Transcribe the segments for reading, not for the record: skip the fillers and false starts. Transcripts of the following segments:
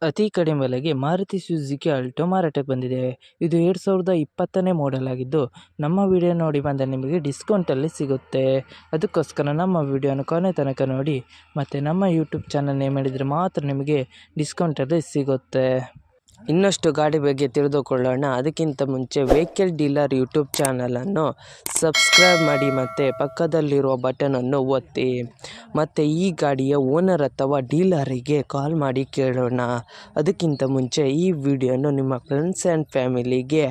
ಅತಿ ಕಡಿಮೆ ಬೆಲೆಗೆ ಮಾರುತಿ ಸುಜುಕಿ ಆಲ್ಟೋ ಮಾರಾಟಕ್ಕೆ ಬಂದಿದೆ. ಇದು 2020ನೇ ಮಾಡೆಲ್ ಆಗಿದ್ದು, ನಮ್ಮ ವಿಡಿಯೋ ನೋಡಿ ಬಂದ ನಿಮಗೆ ಡಿಸ್ಕೌಂಟಲ್ಲಿ ಸಿಗುತ್ತೆ. ಅದಕ್ಕೋಸ್ಕರ ನಮ್ಮ ವಿಡಿಯೋನ ಕೊನೆ ತನಕ ನೋಡಿ ಮತ್ತು ನಮ್ಮ ಯೂಟ್ಯೂಬ್ ಚಾನಲ್ ನೇಮ್ ಮಾಡಿದರೆ ಮಾತ್ರ ನಿಮಗೆ ಡಿಸ್ಕೌಂಟಲ್ಲಿ ಸಿಗುತ್ತೆ. ಇನ್ನಷ್ಟು ಗಾಡಿ ಬಗ್ಗೆ ತಿಳಿದುಕೊಳ್ಳೋಣ. ಅದಕ್ಕಿಂತ ಮುಂಚೆ ವೆಹಿಕಲ್ ಡೀಲರ್ ಯೂಟ್ಯೂಬ್ ಚಾನಲನ್ನು ಸಬ್ಸ್ಕ್ರೈಬ್ ಮಾಡಿ ಮತ್ತು ಪಕ್ಕದಲ್ಲಿರುವ ಬಟನನ್ನು ಒತ್ತಿ. ಮತ್ತು ಈ ಗಾಡಿಯ ಓನರ್ ಅಥವಾ ಡೀಲರಿಗೆ ಕಾಲ್ ಮಾಡಿ ಕೇಳೋಣ. ಅದಕ್ಕಿಂತ ಮುಂಚೆ ಈ ವಿಡಿಯೋನು ನಿಮ್ಮ ಫ್ರೆಂಡ್ಸ್ ಆ್ಯಂಡ್ ಫ್ಯಾಮಿಲಿಗೆ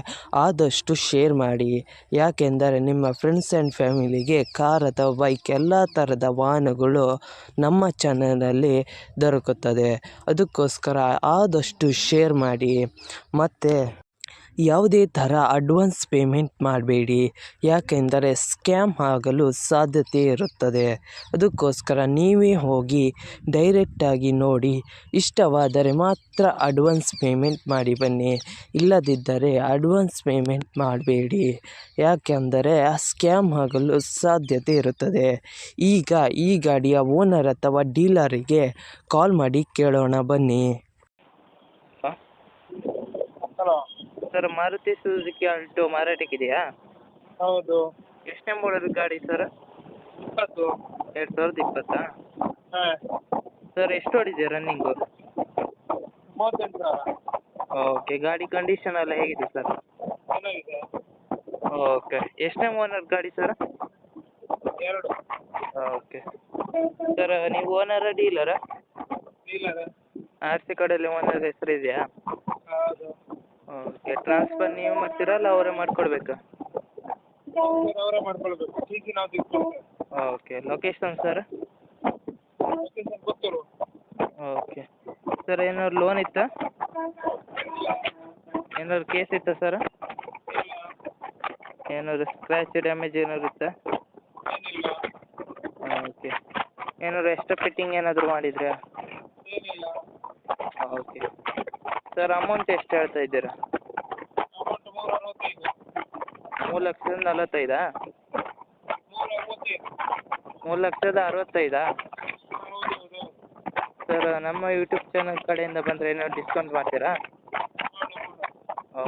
ಆದಷ್ಟು ಶೇರ್ ಮಾಡಿ. ಯಾಕೆಂದರೆ ನಿಮ್ಮ ಫ್ರೆಂಡ್ಸ್ ಆ್ಯಂಡ್ ಫ್ಯಾಮಿಲಿಗೆ ಕಾರ್ ಅಥವಾ ಬೈಕ್ ಎಲ್ಲ ಥರದ ವಾಹನಗಳು ನಮ್ಮ ಚಾನಲಲ್ಲಿ ದೊರಕುತ್ತದೆ. ಅದಕ್ಕೋಸ್ಕರ ಆದಷ್ಟು ಶೇರ್ ಮಾಡಿ. ಮತ್ತು ಯಾವುದೇ ಥರ ಅಡ್ವಾನ್ಸ್ ಪೇಮೆಂಟ್ ಮಾಡಬೇಡಿ, ಯಾಕೆಂದರೆ ಸ್ಕ್ಯಾಮ್ ಆಗಲು ಸಾಧ್ಯತೆ ಇರುತ್ತದೆ. ಅದಕ್ಕೋಸ್ಕರ ನೀವೇ ಹೋಗಿ ಡೈರೆಕ್ಟಾಗಿ ನೋಡಿ, ಇಷ್ಟವಾದರೆ ಮಾತ್ರ ಅಡ್ವಾನ್ಸ್ ಪೇಮೆಂಟ್ ಮಾಡಿ ಬನ್ನಿ. ಇಲ್ಲದಿದ್ದರೆ ಅಡ್ವಾನ್ಸ್ ಪೇಮೆಂಟ್ ಮಾಡಬೇಡಿ, ಯಾಕೆಂದರೆ ಸ್ಕ್ಯಾಮ್ ಆಗಲು ಸಾಧ್ಯತೆ ಇರುತ್ತದೆ. ಈಗ ಈ ಗಾಡಿಯ ಓನರ್ ಅಥವಾ ಡೀಲರಿಗೆ ಕಾಲ್ ಮಾಡಿ ಕೇಳೋಣ ಬನ್ನಿ. Hello sir, Maruti Suzuki Alto ಮಾರಾಟಕ್ಕಿದೆಯಾ? ಹೌದು. ಎಷ್ಟನೇ ಮಾಡೆಲ್ ಗಾಡಿ ಸರ್? 20. 2020? ಹಾಂ, ಸರ್, ಎಷ್ಟು ಓಡಿದೆ ರನ್ನಿಂಗು? 38,000. ಓಕೆ. ಗಾಡಿ ಕಂಡೀಷನ್ ಎಲ್ಲ ಹೇಗಿದೆ ಸರ್? ಚೆನ್ನಾಗಿದೆ. ಓಕೆ. ಎಷ್ಟನೇ ಓನರ್ ಗಾಡಿ ಸರ್? 2. ಓಕೆ. ಸರ್, ನೀವು ಓನರ ಡೀಲರಾ? ಡೀಲರ್. ಆರ್ ಸಿ ಕಾರ್ಡಲ್ಲಿ ಓನರ್ ಹೆಸರು ಇದೆಯಾ? ಹೌದು. ಓಕೆ. ಟ್ರಾನ್ಸ್ಫರ್ ನೀವು ಮಾಡ್ತೀರಾ ಅಲ್ಲ ಅವರೇ ಮಾಡಿಕೊಡ್ಬೇಕಾ? ಅವರೇ ಮಾಡ್ಕೊಳ್ಬೇಕು. ಚೀಟಿ ನಾವು ತಿಳ್ಕೊಳ್ತೇವೆ. Okay. Location sir? Location Puttur. Okay. Sir, ಏನಾದ್ರು ಲೋನ್ ಇತ್ತಾ? ಏನಾದ್ರು ಕೇಸ್ ಇತ್ತಾ ಸರ್? ಏನಾದ್ರು ಸ್ಕ್ರ್ಯಾಚ್ ಡ್ಯಾಮೇಜ್ ಏನಾದ್ರು ಇತ್ತಾ? ಏನಿಲ್ಲ. ಓಕೆ. ಏನಾದ್ರು ಎಕ್ಸ್ಟ್ರಾ ಫಿಟ್ಟಿಂಗ್ ಏನಾದರೂ ಮಾಡಿದ್ರಾ? ಏನಿಲ್ಲ. ಓಕೆ. ಸರ್, ಅಮೌಂಟ್ ಎಷ್ಟು ಹೇಳ್ತಾ ಇದ್ದೀರಾ? ಅಮೌಂಟ್ 365. 3,45,000? 365. 3,65,000? ಹೌದು ಹೌದು. ಸರ್, ನಮ್ಮ ಯೂಟ್ಯೂಬ್ ಚಾನಲ್ ಕಡೆಯಿಂದ ಬಂದರೆ ಏನಾದ್ರು ಡಿಸ್ಕೌಂಟ್ ಮಾಡ್ತೀರಾ?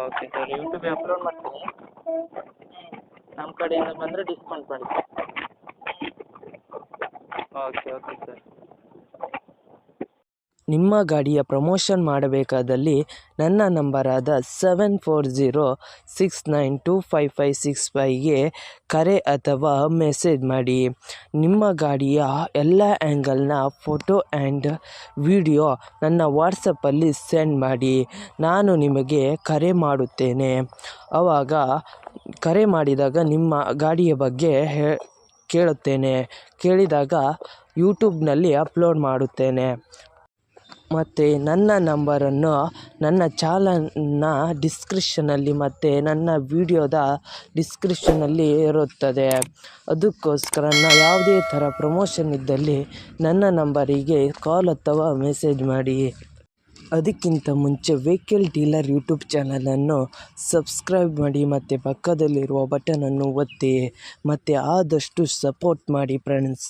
ಓಕೆ ಸರ್, ಯೂಟ್ಯೂಬ್ ಅಪ್ಲೋಡ್ ಮಾಡ್ತೀನಿ. ನಮ್ಮ ಕಡೆಯಿಂದ ಬಂದರೆ ಡಿಸ್ಕೌಂಟ್ ಮಾಡಿ. Okay okay sir. ನಿಮ್ಮ ಗಾಡಿಯ ಪ್ರಮೋಷನ್ ಮಾಡಬೇಕಾದಲ್ಲಿ ನನ್ನ ನಂಬರಾದ 7406925565ಗೆ ಕರೆ ಅಥವಾ ಮೆಸೇಜ್ ಮಾಡಿ. ನಿಮ್ಮ ಗಾಡಿಯ ಎಲ್ಲ ಆ್ಯಂಗಲ್ನ ಫೋಟೋ ಆ್ಯಂಡ್ ವಿಡಿಯೋ ನನ್ನ ವಾಟ್ಸಪ್ಪಲ್ಲಿ ಸೆಂಡ್ ಮಾಡಿ. ನಾನು ನಿಮಗೆ ಕರೆ ಮಾಡುತ್ತೇನೆ. ಆವಾಗ ಕರೆ ಮಾಡಿದಾಗ ನಿಮ್ಮ ಗಾಡಿಯ ಬಗ್ಗೆ ಕೇಳುತ್ತೇನೆ. ಕೇಳಿದಾಗ ಯೂಟ್ಯೂಬ್ನಲ್ಲಿ ಅಪ್ಲೋಡ್ ಮಾಡುತ್ತೇನೆ. ಮತ್ತು ನನ್ನ ನಂಬರನ್ನು ನನ್ನ ಚಾನಲ್ನ ಡಿಸ್ಕ್ರಿಪ್ಷನಲ್ಲಿ ಮತ್ತು ನನ್ನ ವಿಡಿಯೋದ ಡಿಸ್ಕ್ರಿಪ್ಷನಲ್ಲಿ ಇರುತ್ತದೆ. ಅದಕ್ಕೋಸ್ಕರ ಯಾವುದೇ ಥರ ಪ್ರಮೋಷನ್ ಇದ್ದಲ್ಲಿ ನನ್ನ ನಂಬರಿಗೆ ಕಾಲ್ ಅಥವಾ ಮೆಸೇಜ್ ಮಾಡಿ. ಅದಕ್ಕಿಂತ ಮುಂಚೆ ವೆಹಿಕಲ್ ಡೀಲರ್ ಯೂಟ್ಯೂಬ್ ಚಾನಲನ್ನು ಸಬ್ಸ್ಕ್ರೈಬ್ ಮಾಡಿ ಮತ್ತು ಪಕ್ಕದಲ್ಲಿರುವ ಬಟನನ್ನು ಒತ್ತಿ ಮತ್ತು ಆದಷ್ಟು ಸಪೋರ್ಟ್ ಮಾಡಿ ಫ್ರೆಂಡ್ಸ್.